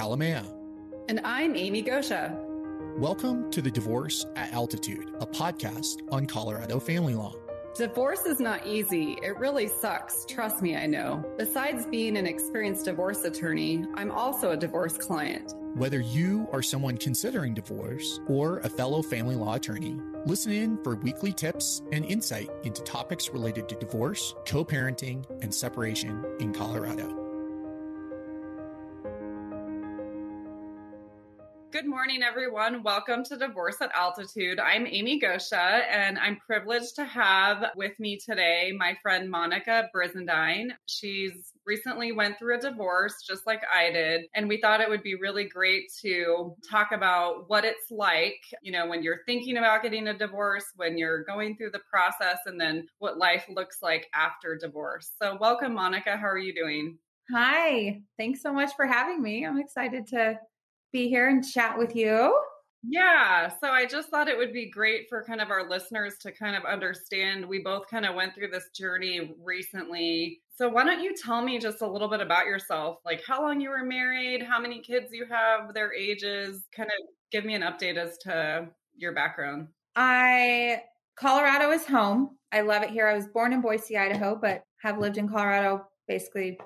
Kalamea. And I'm Amy Goscha. Welcome to the Divorce at Altitude, a podcast on Colorado family law. Divorce is not easy. It really sucks. Trust me, I know. Besides being an experienced divorce attorney, I'm also a divorce client. Whether you are someone considering divorce or a fellow family law attorney, listen in for weekly tips and insight into topics related to divorce, co-parenting, and separation in Colorado. Good morning, everyone. Welcome to Divorce at Altitude. I'm Amy Goscha, and I'm privileged to have with me today my friend Monica Brizendine. She's recently went through a divorce just like I did, and we thought it would be really great to talk about what it's like, when you're thinking about getting a divorce, when you're going through the process, and then what life looks like after divorce. So welcome, Monica. How are you doing? Hi. Thanks so much for having me. I'm excited to be here and chat with you. Yeah. So I just thought it would be great for kind of our listeners to kind of understand. We both kind of went through this journey recently. So why don't you tell me just a little bit about yourself, like how long you were married, how many kids you have, their ages, kind of give me an update as to your background. Colorado is home. I love it here. I was born in Boise, Idaho, but have lived in Colorado basically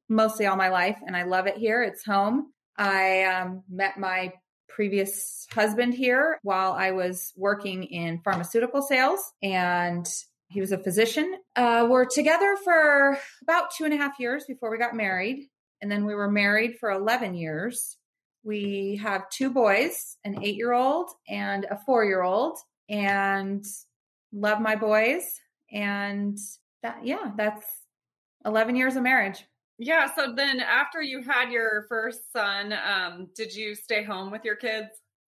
mostly all my life, and I love it here. It's home. I met my previous husband here while I was working in pharmaceutical sales, and he was a physician. We're together for about 2.5 years before we got married, and then we were married for 11 years. We have 2 boys, an 8-year-old and a 4-year-old, and love my boys. And that's 11 years of marriage. Yeah. So then after you had your first son, did you stay home with your kids?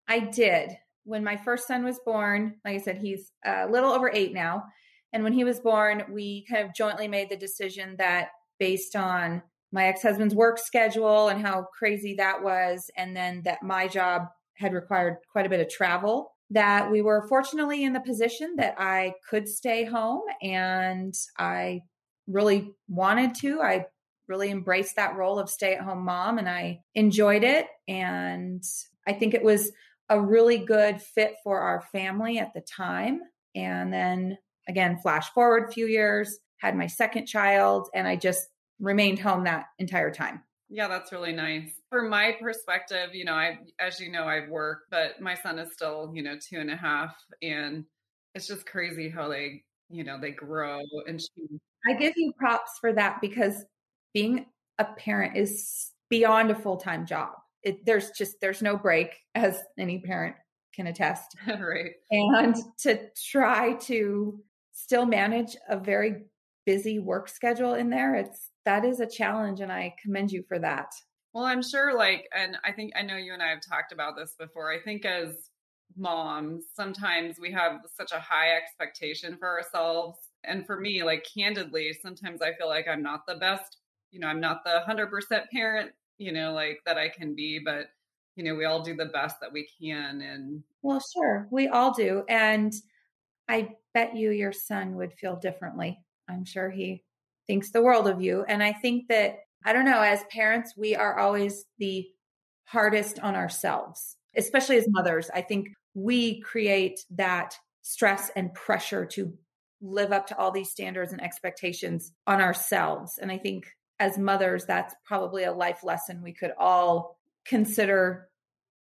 I did. When my first son was born, like I said, he's a little over 8 now. And when he was born, we kind of jointly made the decision that based on my ex-husband's work schedule and how crazy that was, and then that my job had required quite a bit of travel, that we were fortunately in the position that I could stay home. And I really wanted to. I really embraced that role of stay-at-home mom, and I enjoyed it. And I think it was a really good fit for our family at the time. And then again, flash forward a few years, had my second child, and I just remained home that entire time. Yeah, that's really nice. From my perspective, I've worked, but my son is still, 2.5, and it's just crazy how they grow. And I give you props for that, because being a parent is beyond a full-time job. There's no break, as any parent can attest. Right. And to try to still manage a very busy work schedule in there, that is a challenge, and I commend you for that. Well, I'm sure and I know you and I have talked about this before. I think as moms, sometimes we have such a high expectation for ourselves. And for me, candidly, sometimes I feel like I'm not the best. I'm not the 100% parent, that I can be, but, we all do the best that we can. And well, sure, we all do. And I bet your son would feel differently. I'm sure he thinks the world of you. And I think that, I don't know, as parents, we are always the hardest on ourselves, especially as mothers. I think we create that stress and pressure to live up to all these standards and expectations on ourselves. And I think as mothers, that's probably a life lesson we could all consider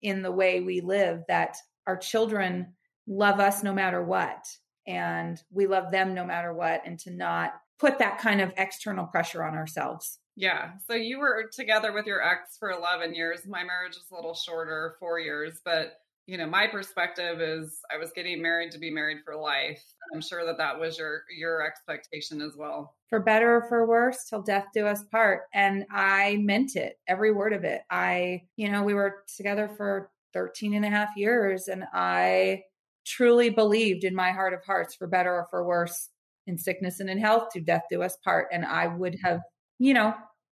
in the way we live, that our children love us no matter what, and we love them no matter what, and to not put that kind of external pressure on ourselves. Yeah. So you were together with your ex for 11 years. My marriage is a little shorter, 4 years, but my perspective is I was getting married to be married for life. I'm sure that was your expectation as well. For better or for worse, till death do us part. And I meant it, every word of it. We were together for 13.5 years, and I truly believed in my heart of hearts, for better or for worse, in sickness and in health, to death do us part. And I would have,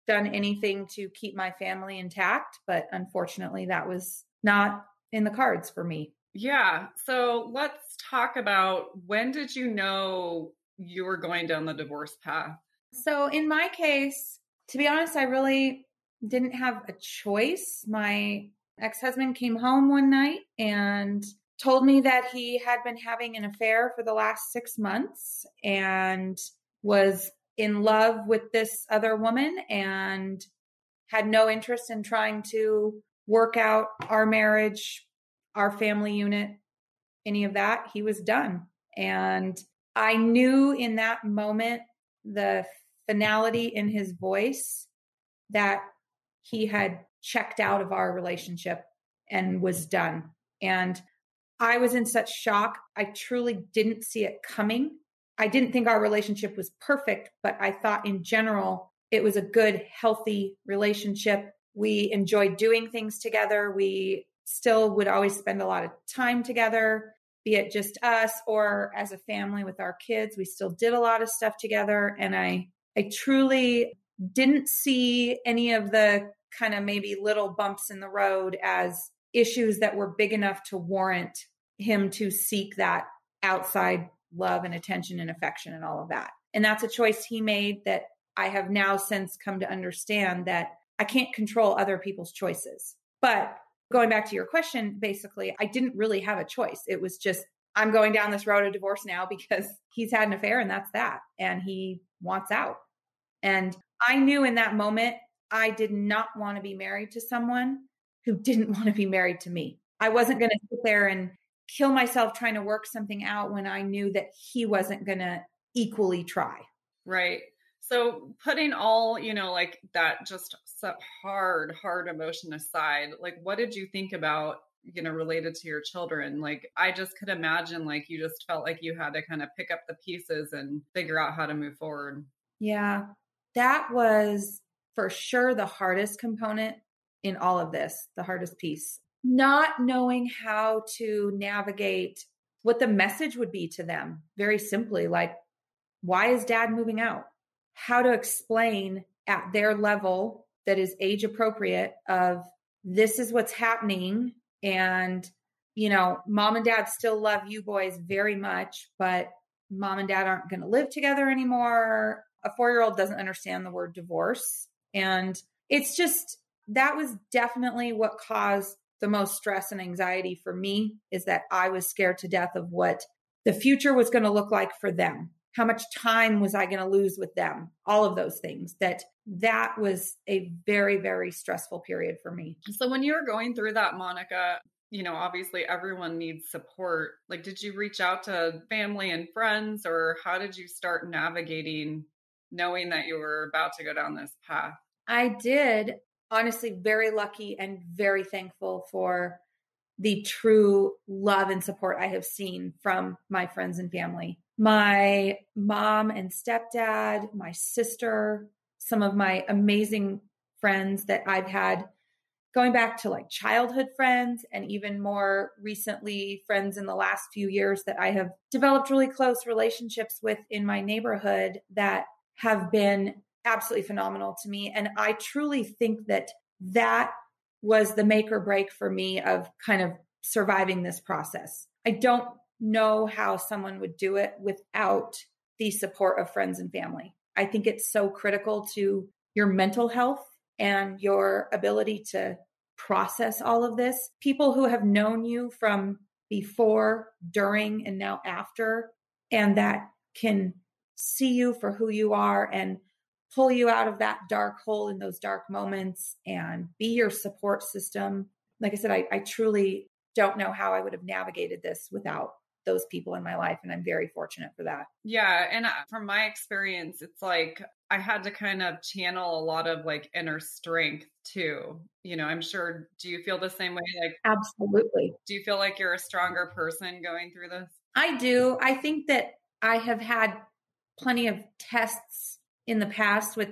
done anything to keep my family intact. But unfortunately, that was not in the cards for me. Yeah. So let's talk about, when did you know you were going down the divorce path? So in my case, to be honest, I really didn't have a choice. My ex-husband came home one night and told me that he had been having an affair for the last 6 months and was in love with this other woman and had no interest in trying to work out our marriage, our family unit, any of that. He was done. And I knew in that moment, the finality in his voice, that he had checked out of our relationship and was done. And I was in such shock. I truly didn't see it coming. I didn't think our relationship was perfect, but I thought in general, it was a good, healthy relationship. We enjoyed doing things together. We still would always spend a lot of time together, be it just us or as a family with our kids. We still did a lot of stuff together. And I truly didn't see any of the kind of maybe little bumps in the road as issues that were big enough to warrant him to seek that outside love and attention and affection and all of that. And that's a choice he made that I have now since come to understand that I can't control other people's choices. But going back to your question, basically, I didn't really have a choice. It was just, I'm going down this road of divorce now because he's had an affair and that's that. And he wants out. And I knew in that moment, I did not want to be married to someone who didn't want to be married to me. I wasn't going to sit there and kill myself trying to work something out when I knew that he wasn't going to equally try. Right. So putting all, like that just hard emotion aside, like what did you think about, related to your children? Like, I just could imagine like you just felt like you had to kind of pick up the pieces and figure out how to move forward. Yeah, that was for sure the hardest component in all of this, the hardest piece. Not knowing how to navigate what the message would be to them, very simply, like, why is dad moving out? How to explain at their level that is age appropriate of this is what's happening. And, mom and dad still love you boys very much, but mom and dad aren't going to live together anymore. A 4-year-old doesn't understand the word divorce. And it's just, that was definitely what caused the most stress and anxiety for me, is that I was scared to death of what the future was going to look like for them. How much time was I going to lose with them? All of those things. That was a very, very stressful period for me. So when you were going through that, Monica, obviously everyone needs support. Like, did you reach out to family and friends, or how did you start navigating knowing that you were about to go down this path? I did. Honestly, very lucky and very thankful for the true love and support I have seen from my friends and family. My mom and stepdad, my sister, some of my amazing friends that I've had going back to like childhood friends, and even more recently friends in the last few years that I have developed really close relationships with in my neighborhood that have been absolutely phenomenal to me. And I truly think that was the make or break for me of kind of surviving this process. I don't know how someone would do it without the support of friends and family. I think it's so critical to your mental health and your ability to process all of this. People who have known you from before, during, and now after, and that can see you for who you are and pull you out of that dark hole in those dark moments and be your support system. Like I said, I truly don't know how I would have navigated this without those people in my life. And I'm very fortunate for that. Yeah. And from my experience, it's like I had to kind of channel a lot of like inner strength too. I'm sure, do you feel the same way? Like, absolutely. Do you feel like you're a stronger person going through this? I do. I think that I have had plenty of tests in the past with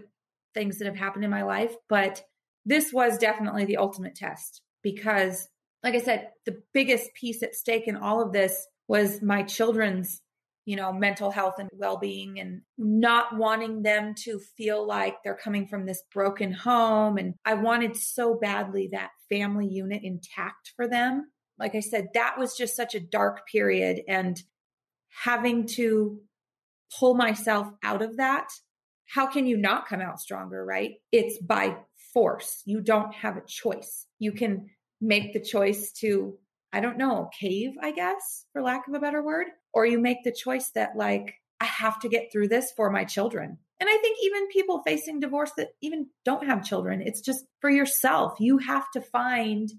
things that have happened in my life, but this was definitely the ultimate test because, like I said, the biggest piece at stake in all of this was my children's, mental health and well-being, and not wanting them to feel like they're coming from this broken home. And I wanted so badly that family unit intact for them. Like I said, that was just such a dark period, and having to pull myself out of that. How can you not come out stronger, right? It's by force. You don't have a choice. You can make the choice to, I don't know, cave, I guess, for lack of a better word, or you make the choice that like, I have to get through this for my children. And I think even people facing divorce that even don't have children, it's just for yourself. You have to find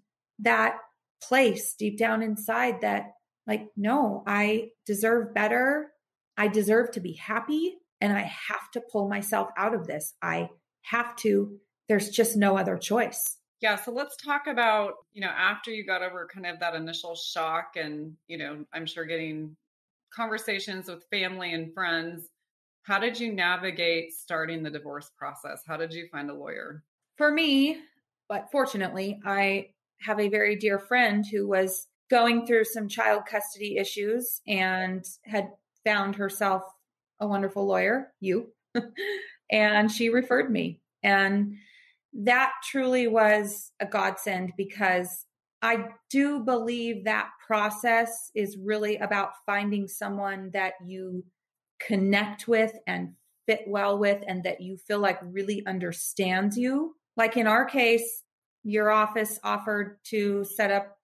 that place deep down inside that like, no, I deserve better. I deserve to be happy, and I have to pull myself out of this. I have to, there's just no other choice. Yeah. So let's talk about, after you got over kind of that initial shock and, I'm sure getting conversations with family and friends, how did you navigate starting the divorce process? How did you find a lawyer? For me, but fortunately, I have a very dear friend who was going through some child custody issues and had found herself a wonderful lawyer, you, and she referred me. And that truly was a godsend because I do believe that process is really about finding someone that you connect with and fit well with and that you feel like really understands you. Like in our case, your office offered to set up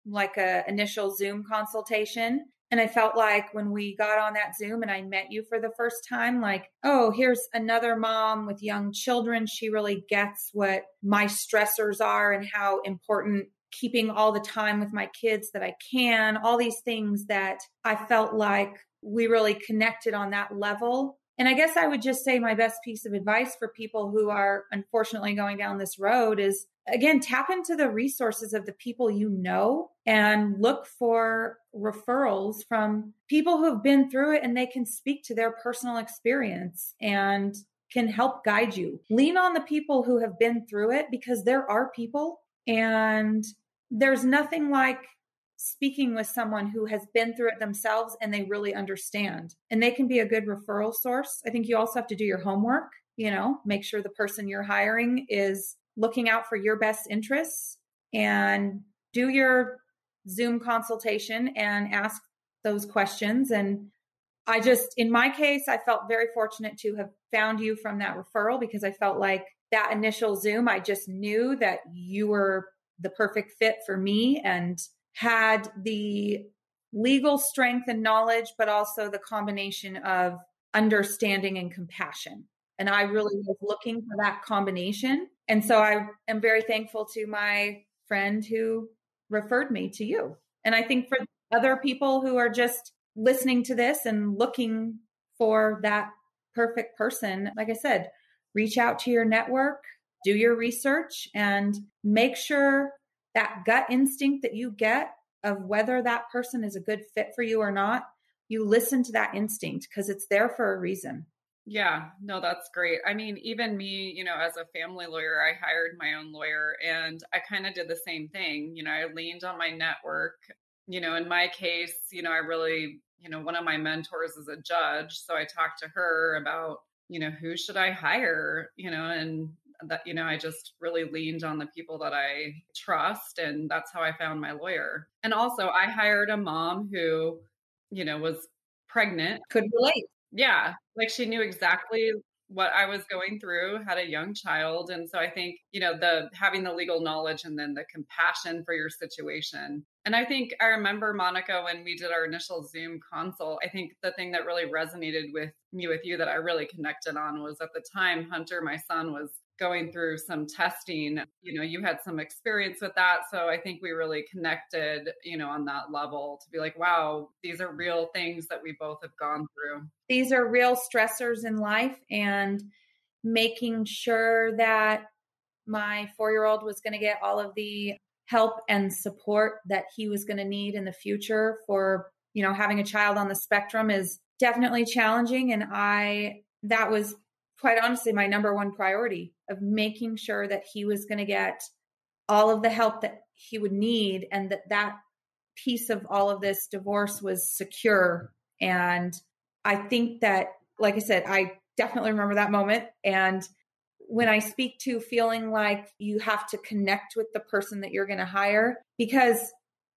like a initial Zoom consultation. And I felt like when we got on that Zoom and I met you for the first time, like, oh, here's another mom with young children. She really gets what my stressors are and how important keeping all the time with my kids that I can, all these things that I felt like we really connected on that level. And I guess I would just say my best piece of advice for people who are unfortunately going down this road is, again, tap into the resources of the people you know and look for referrals from people who have been through it and they can speak to their personal experience and can help guide you. Lean on the people who have been through it because there are people, and there's nothing like speaking with someone who has been through it themselves and they really understand, and they can be a good referral source. I think you also have to do your homework, make sure the person you're hiring is looking out for your best interests, and do your Zoom consultation and ask those questions. And in my case, I felt very fortunate to have found you from that referral because I felt like that initial Zoom, I just knew that you were the perfect fit for me and had the legal strength and knowledge, but also the combination of understanding and compassion. And I really was looking for that combination. And so I am very thankful to my friend who referred me to you. And I think for other people who are just listening to this and looking for that perfect person, like I said, reach out to your network, do your research, and make sure that gut instinct that you get of whether that person is a good fit for you or not, you listen to that instinct because it's there for a reason. Yeah, no, that's great. I mean, even me, as a family lawyer, I hired my own lawyer and I kind of did the same thing. I leaned on my network. In my case, I really, one of my mentors is a judge. So I talked to her about, who should I hire, and that, I just really leaned on the people that I trust. And that's how I found my lawyer. And also I hired a mom who, was pregnant. Could relate. Yeah, like she knew exactly what I was going through, had a young child. And so I think, the having the legal knowledge and then the compassion for your situation. And I think I remember, Monica, when we did our initial Zoom consult, I think the thing that really resonated with me with you that I really connected on was at the time, Hunter, my son, was going through some testing. You had some experience with that. So I think we really connected, on that level to be like, wow, these are real things that we both have gone through. These are real stressors in life, and making sure that my 4-year-old was going to get all of the help and support that he was going to need in the future for, having a child on the spectrum is definitely challenging. And that was quite honestly my number one priority of making sure that he was going to get all of the help that he would need, and that piece of all of this divorce was secure. And I think that, like I said, I definitely remember that moment. And when I speak to feeling like you have to connect with the person that you're going to hire, because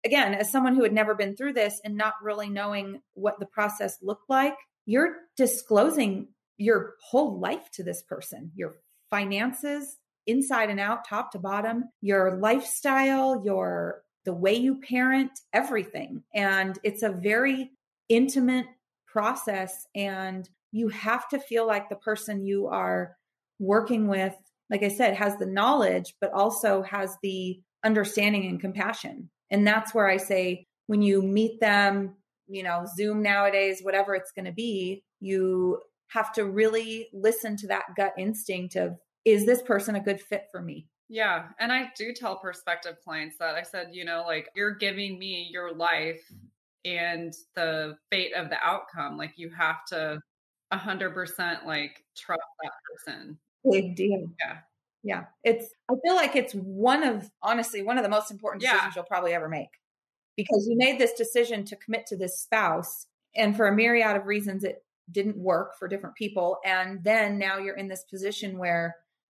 again, as someone who had never been through this and not really knowing what the process looked like, you're disclosing your whole life to this person, your finances, inside and out, top to bottom, your lifestyle, the way you parent, everything. And it's a very intimate process. And you have to feel like the person you are working with, like I said, has the knowledge, but also has the understanding and compassion. And that's where I say, when you meet them, Zoom nowadays, whatever it's going to be, you have to really listen to that gut instinct of, is this person a good fit for me? Yeah. And I do tell prospective clients that I said, like, you're giving me your life and the fate of the outcome. Like, you have to 100% like trust that person. Big deal. Yeah. Yeah. I feel like it's honestly, one of the most important decisions you'll probably ever make, because you made this decision to commit to this spouse, and for a myriad of reasons, it didn't work for different people. And then now you're in this position where,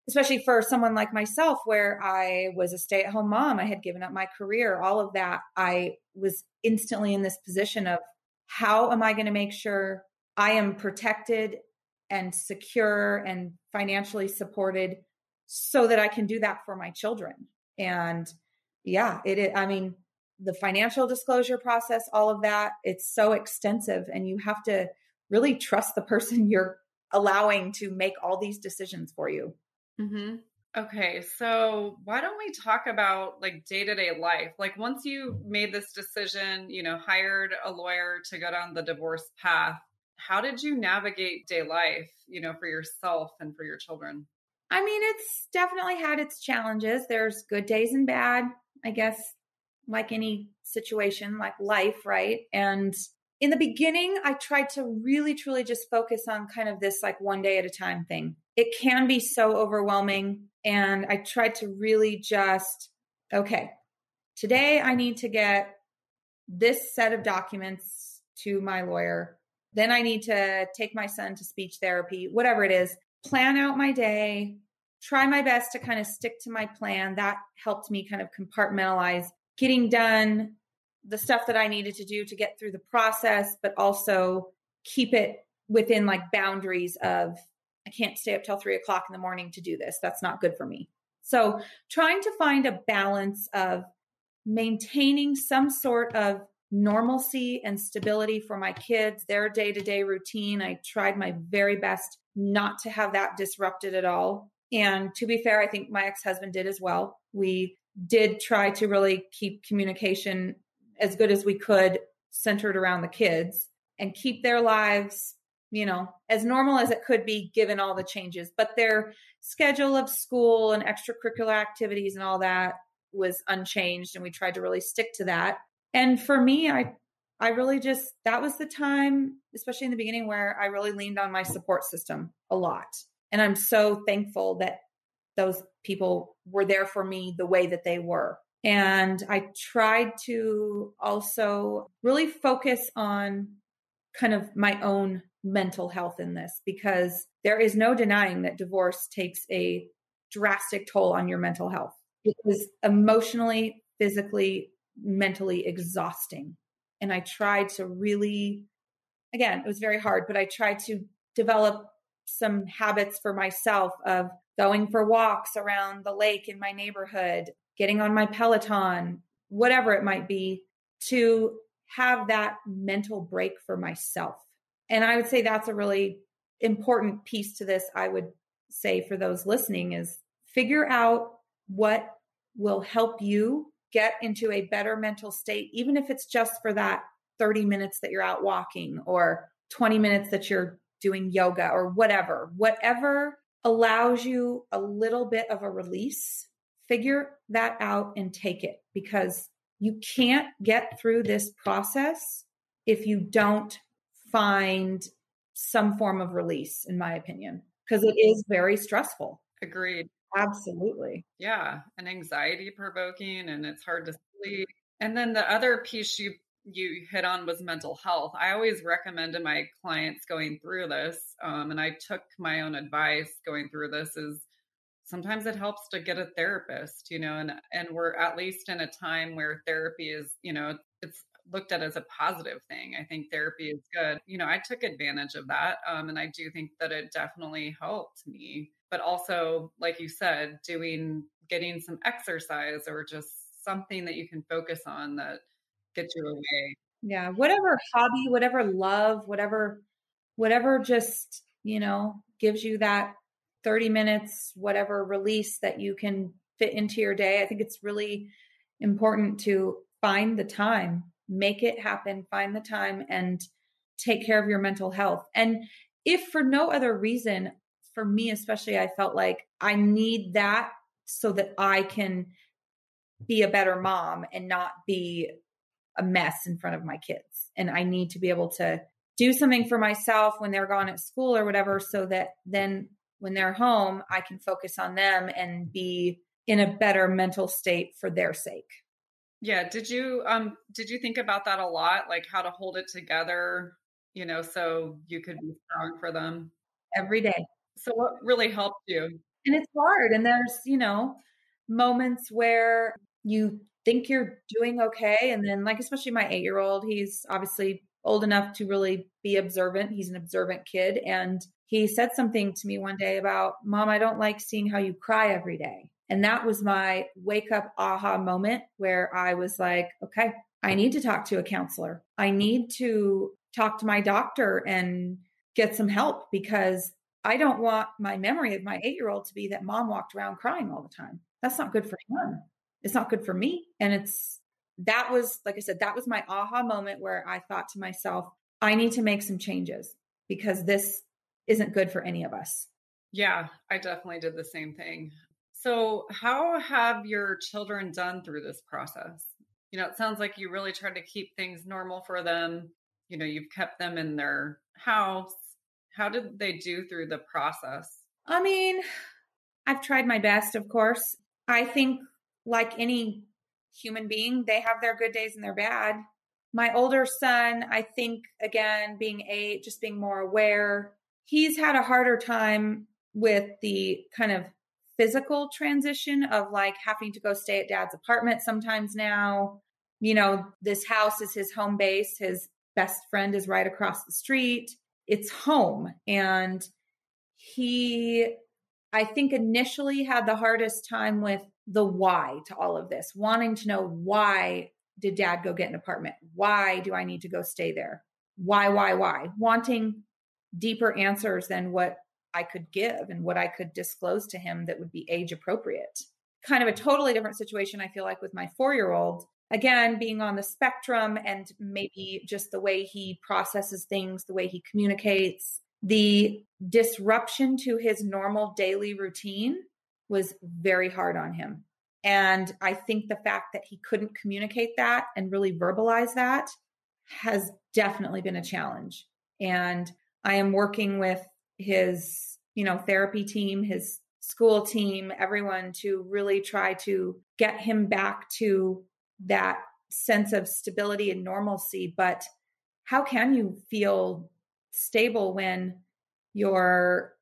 especially for someone like myself, where I was a stay-at-home mom, I had given up my career, all of that, I was instantly in this position of, how am I going to make sure I am protected and secure and financially supported so that I can do that for my children? And yeah, the financial disclosure process, all of that, it's so extensive, and you have to really trust the person you're allowing to make all these decisions for you. Mm-hmm. Okay. So why don't we talk about like day-to-day life? Like, once you made this decision, hired a lawyer to go down the divorce path, how did you navigate day life, for yourself and for your children? It's definitely had its challenges. There's good days and bad, I guess, like any situation, like life, right? And in the beginning, I tried to really, truly just focus on kind of this like one day at a time thing. It can be so overwhelming. And I tried to really just, okay, today I need to get this set of documents to my lawyer. Then I need to take my son to speech therapy, whatever it is, plan out my day, try my best to kind of stick to my plan. That helped me kind of compartmentalize getting done the stuff that I needed to do to get through the process, but also keep it within like boundaries of, I can't stay up till 3:00 in the morning to do this. That's not good for me. So trying to find a balance of maintaining some sort of normalcy and stability for my kids, their day-to-day routine. I tried my very best not to have that disrupted at all. And to be fair, I think my ex-husband did as well. We did try to really keep communication as good as we could, centered around the kids, and keep their lives, as normal as it could be given all the changes. But their schedule of school and extracurricular activities and all that was unchanged. And we tried to really stick to that. And for me, I really just, that was the time, especially in the beginning, where I really leaned on my support system a lot. And I'm so thankful that those people were there for me the way that they were. And I tried to also really focus on kind of my own mental health in this, because there is no denying that divorce takes a drastic toll on your mental health. It was emotionally, physically, mentally exhausting. And I tried to really, again, it was very hard, but I tried to develop some habits for myself of going for walks around the lake in my neighborhood, getting on my Peloton, whatever it might be, to have that mental break for myself. And I would say that's a really important piece to this. I would say for those listening is figure out what will help you get into a better mental state, even if it's just for that 30 minutes that you're out walking or 20 minutes that you're doing yoga or whatever allows you a little bit of a release. Figure that out and take it, because you can't get through this process if you don't find some form of release, in my opinion, because it is very stressful. Agreed. Absolutely. Yeah. And anxiety provoking, and it's hard to sleep. And then the other piece you hit on was mental health. I always recommend to my clients going through this, and I took my own advice going through this, is sometimes it helps to get a therapist, and we're at least in a time where therapy is, it's looked at as a positive thing. I think therapy is good. I took advantage of that. And I do think that it definitely helped me. but also, like you said, getting some exercise or just something that you can focus on that gets you away. Yeah. Whatever hobby, whatever love, whatever just, gives you that 30 minutes, whatever release that you can fit into your day. I think it's really important to find the time, make it happen, find the time, and take care of your mental health. And if for no other reason, for me especially, I felt like I need that so that I can be a better mom and not be a mess in front of my kids. And I need to be able to do something for myself when they're gone at school or whatever, so that then when they're home, I can focus on them and be in a better mental state for their sake. Yeah. Did you think about that a lot? Like how to hold it together, so you could be strong for them? Every day. So what really helped you? And it's hard. And there's, moments where you think you're doing okay. And then, like, especially my 8-year-old, he's obviously old enough to really be observant. He's an observant kid. And he said something to me one day about, Mom, I don't like seeing how you cry every day. And that was my wake up aha moment where I was like, okay, I need to talk to a counselor. I need to talk to my doctor and get some help, because I don't want my memory of my 8-year-old to be that Mom walked around crying all the time. That's not good for him. It's not good for me. And that was, like I said, that was my aha moment where I thought to myself, I need to make some changes because this isn't good for any of us. Yeah, I definitely did the same thing. So how have your children done through this process? It sounds like you really tried to keep things normal for them. You've kept them in their house. How did they do through the process? I mean, I've tried my best, of course. I think, like any human being, they have their good days and their bad. My older son, I think, again, being 8, just being more aware, he's had a harder time with the kind of physical transition of like having to go stay at Dad's apartment sometimes now. This house is his home base. His best friend is right across the street. It's home. And he, I think, initially had the hardest time with the why to all of this, wanting to know, why did Dad go get an apartment? Why do I need to go stay there? Why? Wanting deeper answers than what I could give and what I could disclose to him that would be age appropriate. Kind of a totally different situation, I feel like, with my 4-year-old. Again, being on the spectrum, and maybe just the way he processes things, the way he communicates, the disruption to his normal daily routine was very hard on him. And I think the fact that he couldn't communicate that and really verbalize that has definitely been a challenge. And I am working with his, therapy team, his school team, everyone, to really try to get him back to that sense of stability and normalcy. But how can you feel stable when you're,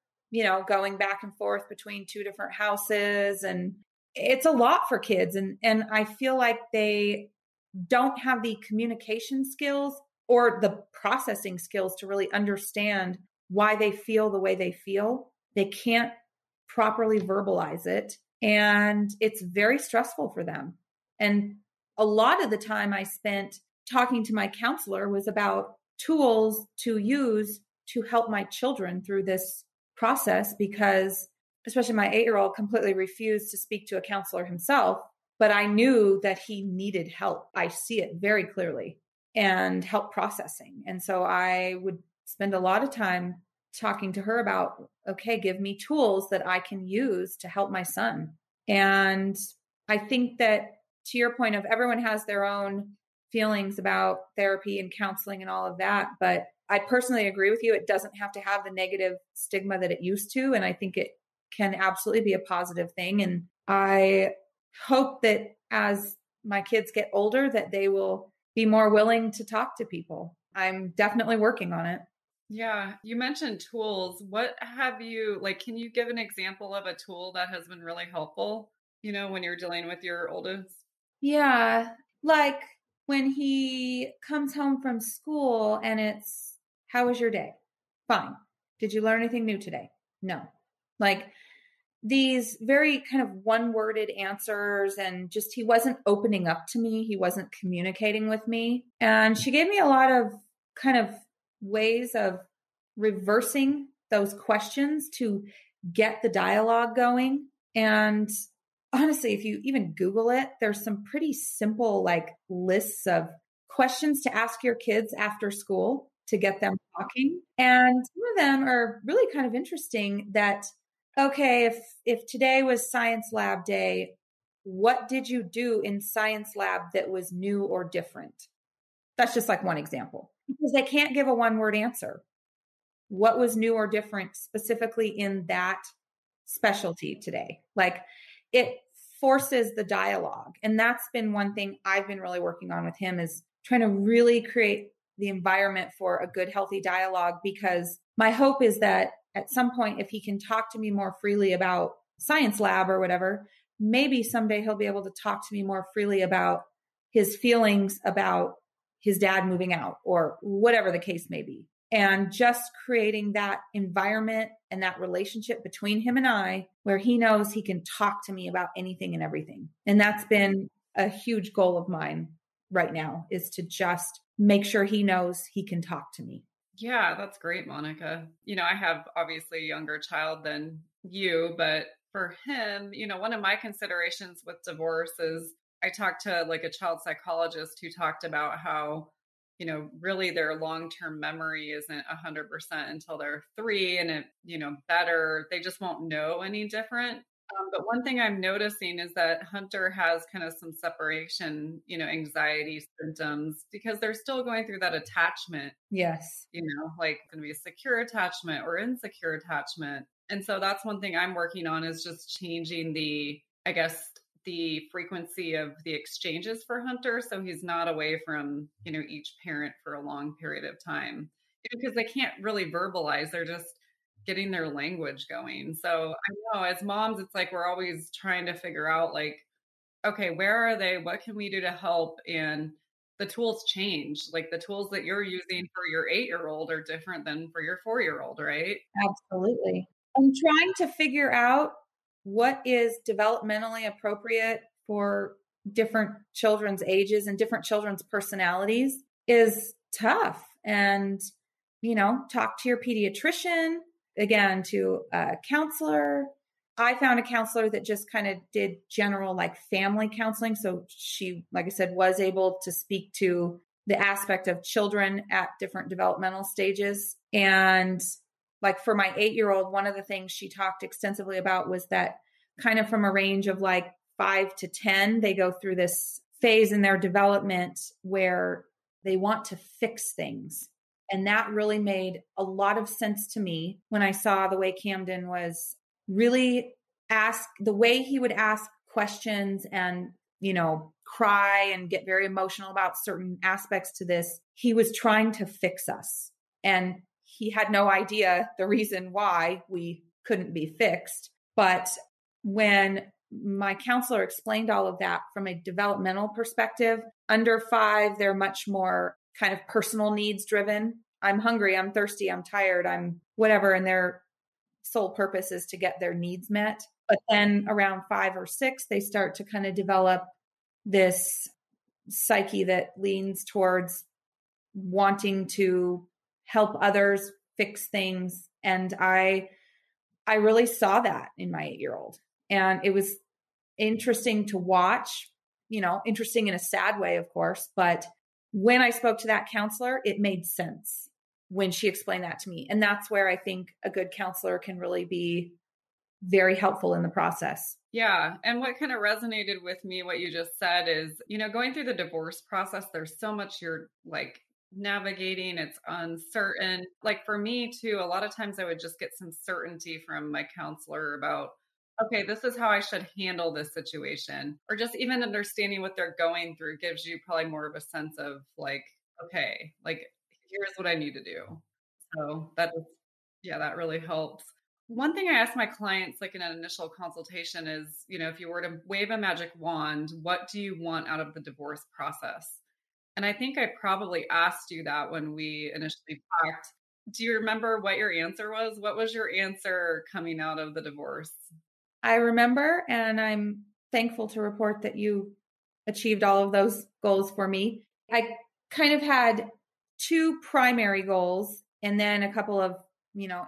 going back and forth between 2 different houses? And it's a lot for kids. And I feel like they don't have the communication skills or the processing skills to really understand why they feel the way they feel. They can't properly verbalize it. And it's very stressful for them. And a lot of the time I spent talking to my counselor was about tools to use to help my children through this process, because especially my 8-year-old completely refused to speak to a counselor himself. But I knew that he needed help. I see it very clearly, and help processing. And so I would spend a lot of time talking to her about, okay, give me tools that I can use to help my son. And I think that, to your point of, everyone has their own feelings about therapy and counseling and all of that. But I personally agree with you. It doesn't have to have the negative stigma that it used to. And I think it can absolutely be a positive thing. And I hope that as my kids get older, that they will be more willing to talk to people. I'm definitely working on it. Yeah. You mentioned tools. What have you, like, can you give an example of a tool that has been really helpful, when you're dealing with your oldest? Yeah. Like when he comes home from school and it's, how was your day? Fine. Did you learn anything new today? No. Like, these very kind of one-worded answers, and just he wasn't opening up to me. He wasn't communicating with me. And she gave me a lot of kind of ways of reversing those questions to get the dialogue going. And honestly, if you even Google it, there's some pretty simple like lists of questions to ask your kids after school to get them talking. And some of them are really kind of interesting that, okay, if today was science lab day, what did you do in science lab that was new or different? That's just like one example, because they can't give a one-word answer. What was new or different specifically in that specialty today? Like, it forces the dialogue. And that's been one thing I've been really working on with him, is trying to really create the environment for a good, healthy dialogue. Because my hope is that at some point, if he can talk to me more freely about science lab or whatever, maybe someday he'll be able to talk to me more freely about his feelings about his dad moving out or whatever the case may be. And just creating that environment and that relationship between him and I, where he knows he can talk to me about anything and everything. And that's been a huge goal of mine right now, is to just make sure he knows he can talk to me. Yeah, that's great, Monica. I have obviously a younger child than you, but for him, one of my considerations with divorce is I talked to like a child psychologist who talked about how, really their long-term memory isn't 100% until they're 3, and better, they just won't know any different. But one thing I'm noticing is that Hunter has kind of some separation, anxiety symptoms, because they're still going through that attachment, Yes. like going to be a secure attachment or insecure attachment. And so that's one thing I'm working on, is just changing I guess, the frequency of the exchanges for Hunter, so he's not away from, each parent for a long period of time, because they can't really verbalize. They're just getting their language going. So I know as moms, it's like we're always trying to figure out, like, okay, where are they? What can we do to help? And the tools change. Like the tools that you're using for your 8-year-old are different than for your 4-year-old, right? Absolutely. I'm trying to figure out what is developmentally appropriate for different children's ages and different children's personalities is tough. And, talk to your pediatrician, again, to a counselor. I found a counselor that just kind of did general like family counseling. So she, like I said, was able to speak to the aspect of children at different developmental stages. And like for my 8-year-old, one of the things she talked extensively about was that kind of from a range of like 5 to 10, they go through this phase in their development where they want to fix things. And that really made a lot of sense to me when I saw the way Camden was really the way he would ask questions and, cry and get very emotional about certain aspects to this. He was trying to fix us. And he had no idea the reason why we couldn't be fixed. But when my counselor explained all of that from a developmental perspective, under 5, they're much more kind of personal needs driven. I'm hungry, I'm thirsty, I'm tired, I'm whatever. And their sole purpose is to get their needs met. But then around 5 or 6, they start to kind of develop this psyche that leans towards wanting to help others fix things. And I really saw that in my 8-year-old. And it was interesting to watch, interesting in a sad way, of course. But when I spoke to that counselor, it made sense when she explained that to me. And that's where I think a good counselor can really be very helpful in the process. Yeah. And what kind of resonated with me, what you just said is, going through the divorce process, there's so much you're like navigating. It's uncertain. Like for me too, a lot of times I would just get some certainty from my counselor about, okay, this is how I should handle this situation. Or just even understanding what they're going through gives you probably more of a sense of like, okay, like here's what I need to do. So that really helps. One thing I ask my clients, like in an initial consultation, is, if you were to wave a magic wand, what do you want out of the divorce process? And I think I probably asked you that when we initially talked. Do you remember what your answer was? What was your answer coming out of the divorce? I remember, and I'm thankful to report that you achieved all of those goals for me. I kind of had two primary goals and then a couple of,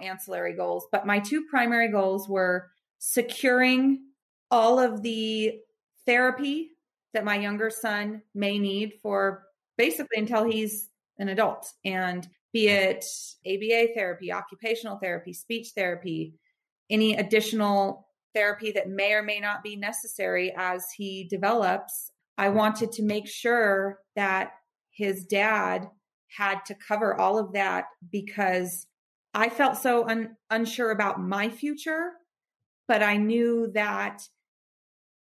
ancillary goals. But my two primary goals were securing all of the therapy that my younger son may need for basically until he's an adult, and be it ABA therapy, occupational therapy, speech therapy, any additional therapy that may or may not be necessary as he develops. I wanted to make sure that his dad had to cover all of that because I felt so unsure about my future, but I knew that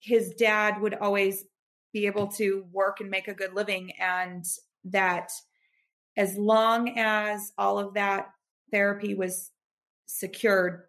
his dad would always be able to work and make a good living, and that as long as all of that therapy was secured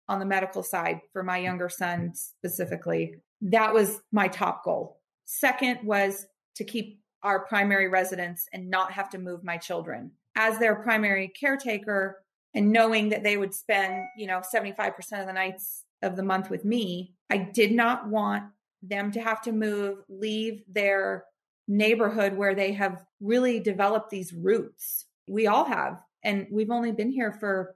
on the medical side for my younger son specifically, that was my top goal. Second was to keep our primary residence and not have to move my children. As their primary caretaker, and knowing that they would spend, 75% of the nights of the month with me, I did not want them to have to move, leave their neighborhood where they have really developed these roots. We all have. And we've only been here for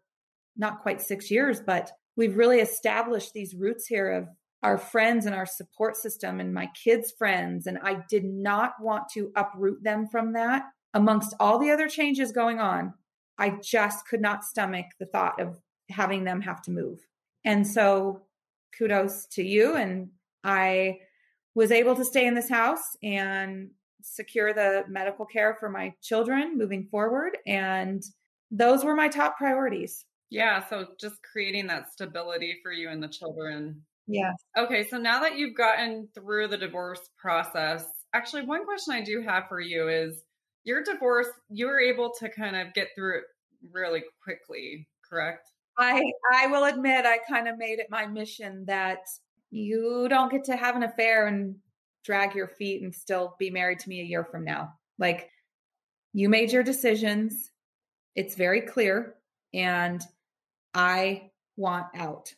not quite 6 years, but we've really established these roots here of our friends and our support system and my kids' friends. And I did not want to uproot them from that. Amongst all the other changes going on, I just could not stomach the thought of having them have to move. And so kudos to you. And I was able to stay in this house and secure the medical care for my children moving forward. And those were my top priorities. Yeah. So just creating that stability for you and the children. Yeah. Okay. So now that you've gotten through the divorce process, actually, one question I do have for you is your divorce, you were able to kind of get through it really quickly, correct? I will admit, I kind of made it my mission that you don't get to have an affair and drag your feet and still be married to me a year from now. Like, you made your decisions. It's very clear. And I want out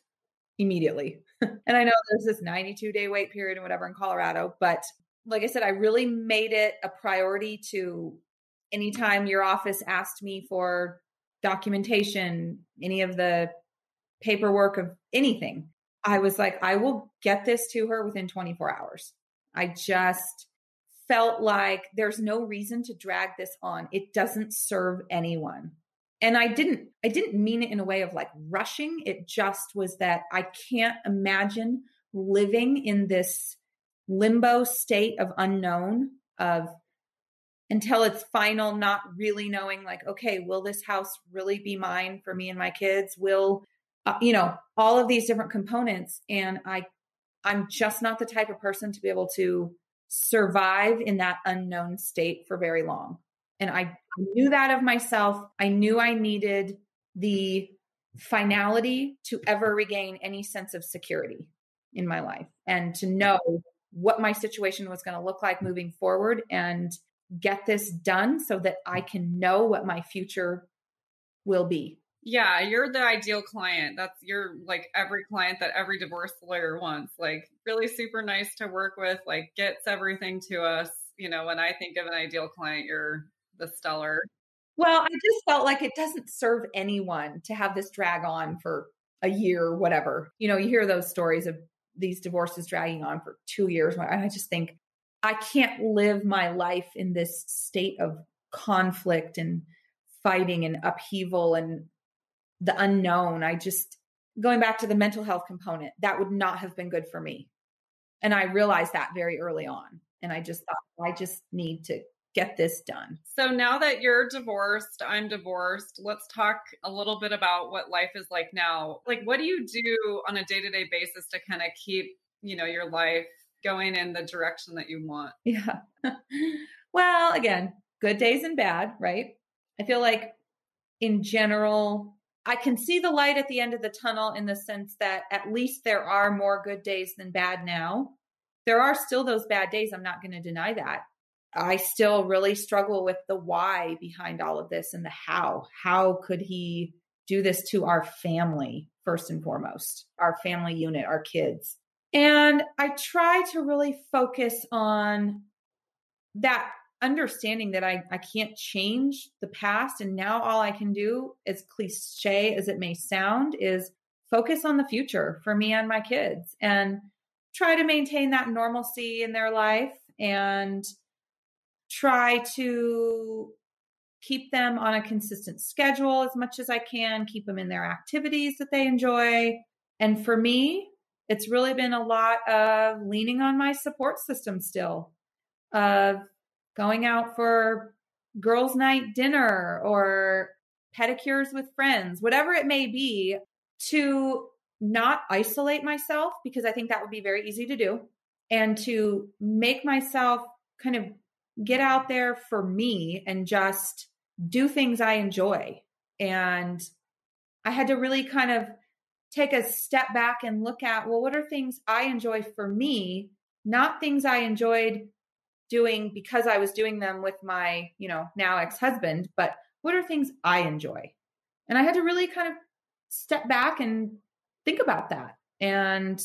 immediately. And I know there's this 92-day wait period and whatever in Colorado, but like I said, I really made it a priority to anytime your office asked me for documentation, any of the paperwork of anything, I was like, I will get this to her within 24 hours. I just felt like there's no reason to drag this on. It doesn't serve anyone. And I didn't mean it in a way of like rushing. It just was that I can't imagine living in this limbo state of unknown, of until it's final, not really knowing like, okay, will this house really be mine for me and my kids? Will, all of these different components. And I'm just not the type of person to be able to survive in that unknown state for very long. And I knew that of myself. I knew I needed the finality to ever regain any sense of security in my life and to know what my situation was going to look like moving forward and get this done so that I can know what my future will be. Yeah, you're the ideal client. You're like every client that every divorce lawyer wants, like really super nice to work with, like gets everything to us. When I think of an ideal client, you're the stellar. Well, I just felt like it doesn't serve anyone to have this drag on for a year or whatever. You hear those stories of these divorces dragging on for 2 years. And I just think I can't live my life in this state of conflict and fighting and upheaval and the unknown. Going back to the mental health component, that would not have been good for me. And I realized that very early on. And I just thought, I just need to get this done. So now that you're divorced, I'm divorced, let's talk a little bit about what life is like now. Like, what do you do on a day-to-day basis to kind of keep, your life going in the direction that you want? Yeah. Well, again, good days and bad, right? I feel like in general, I can see the light at the end of the tunnel in the sense that at least there are more good days than bad now. There are still those bad days. I'm not going to deny that. I still really struggle with the why behind all of this and the how. How could he do this to our family first and foremost, our family unit, our kids. And I try to really focus on that understanding that I can't change the past. And now all I can do, as cliche as it may sound, is focus on the future for me and my kids and try to maintain that normalcy in their life and try to keep them on a consistent schedule as much as I can, keep them in their activities that they enjoy. And for me, it's really been a lot of leaning on my support system still, of going out for girls' night dinner or pedicures with friends, whatever it may be, to not isolate myself, because I think that would be very easy to do, and to make myself kind of get out there for me and just do things I enjoy. And I had to really kind of take a step back and look at, well, what are things I enjoy for me, not things I enjoyed doing because I was doing them with my, now ex-husband, but what are things I enjoy? And I had to really kind of step back and think about that. And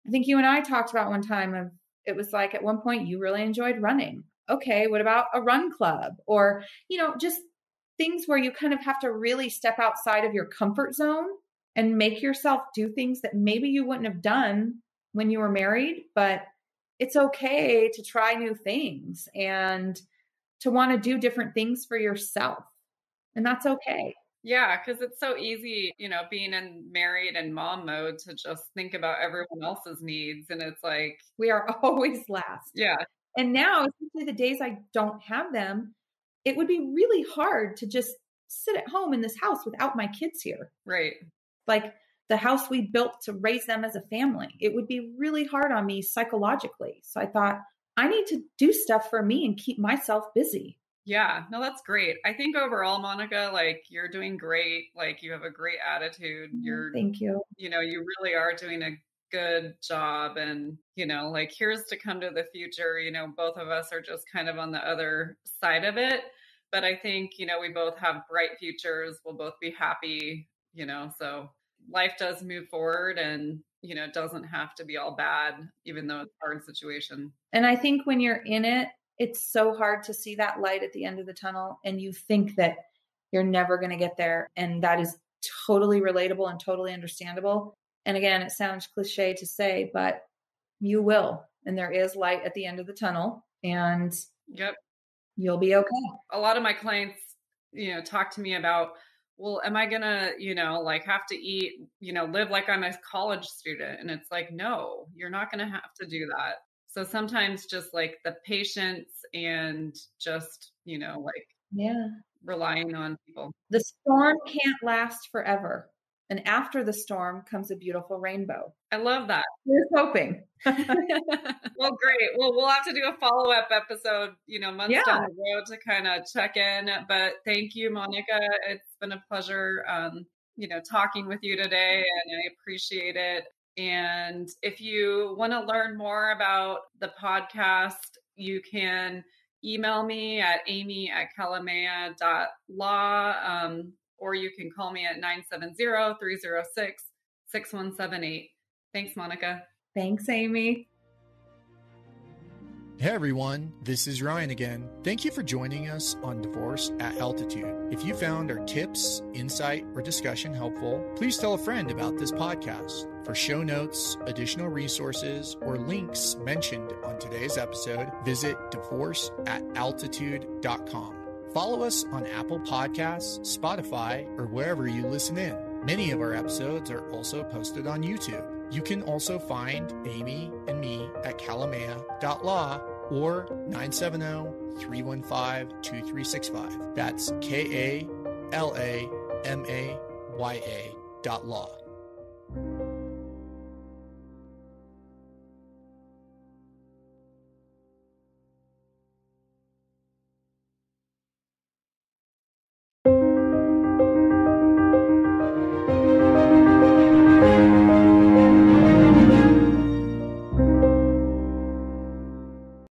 I think you and I talked about one time it was like at one point you really enjoyed running. Okay, what about a run club? Or, just things where you kind of have to really step outside of your comfort zone and make yourself do things that maybe you wouldn't have done when you were married, but it's okay to try new things and to want to do different things for yourself. And that's okay. Yeah, because it's so easy, being in married and mom mode to just think about everyone else's needs. And it's like, we are always last. Yeah. And now, especially the days I don't have them, it would be really hard to just sit at home in this house without my kids here. Right. Like the house we built to raise them as a family. It would be really hard on me psychologically. So I thought, I need to do stuff for me and keep myself busy. Yeah, no, that's great. I think overall, Monica, like you're doing great. Like you have a great attitude. Thank you. You really are doing a good job. And, like here's to come to the future. Both of us are just kind of on the other side of it. But I think, we both have bright futures. We'll both be happy, so life does move forward and, it doesn't have to be all bad, even though it's a hard situation. And I think when you're in it, it's so hard to see that light at the end of the tunnel. And you think that you're never going to get there. And that is totally relatable and totally understandable. And again, it sounds cliche to say, but you will. And there is light at the end of the tunnel. And yep, you'll be okay. A lot of my clients, talk to me about, well, am I going to, have to eat, live like I'm a college student? And it's like, no, you're not going to have to do that. So sometimes just like the patience and just, relying on people. The storm can't last forever. And after the storm comes a beautiful rainbow. I love that. Here's hoping. Well, great. Well, we'll have to do a follow-up episode, months down the road to kind of check in. But thank you, Monica. It's been a pleasure, talking with you today, and I appreciate it. And if you want to learn more about the podcast, you can email me at amy@kalamea.law, or you can call me at 970-306-6178. Thanks, Monica. Thanks, Amy. Hey everyone, this is Ryan again. Thank you for joining us on Divorce at Altitude. If you found our tips, insight, or discussion helpful, please tell a friend about this podcast. For show notes, additional resources, or links mentioned on today's episode, visit divorceataltitude.com. Follow us on Apple Podcasts, Spotify, or wherever you listen in. Many of our episodes are also posted on YouTube. You can also find Amy and me at kalamea.law or 970-315-2365. That's KALAMAYA.law.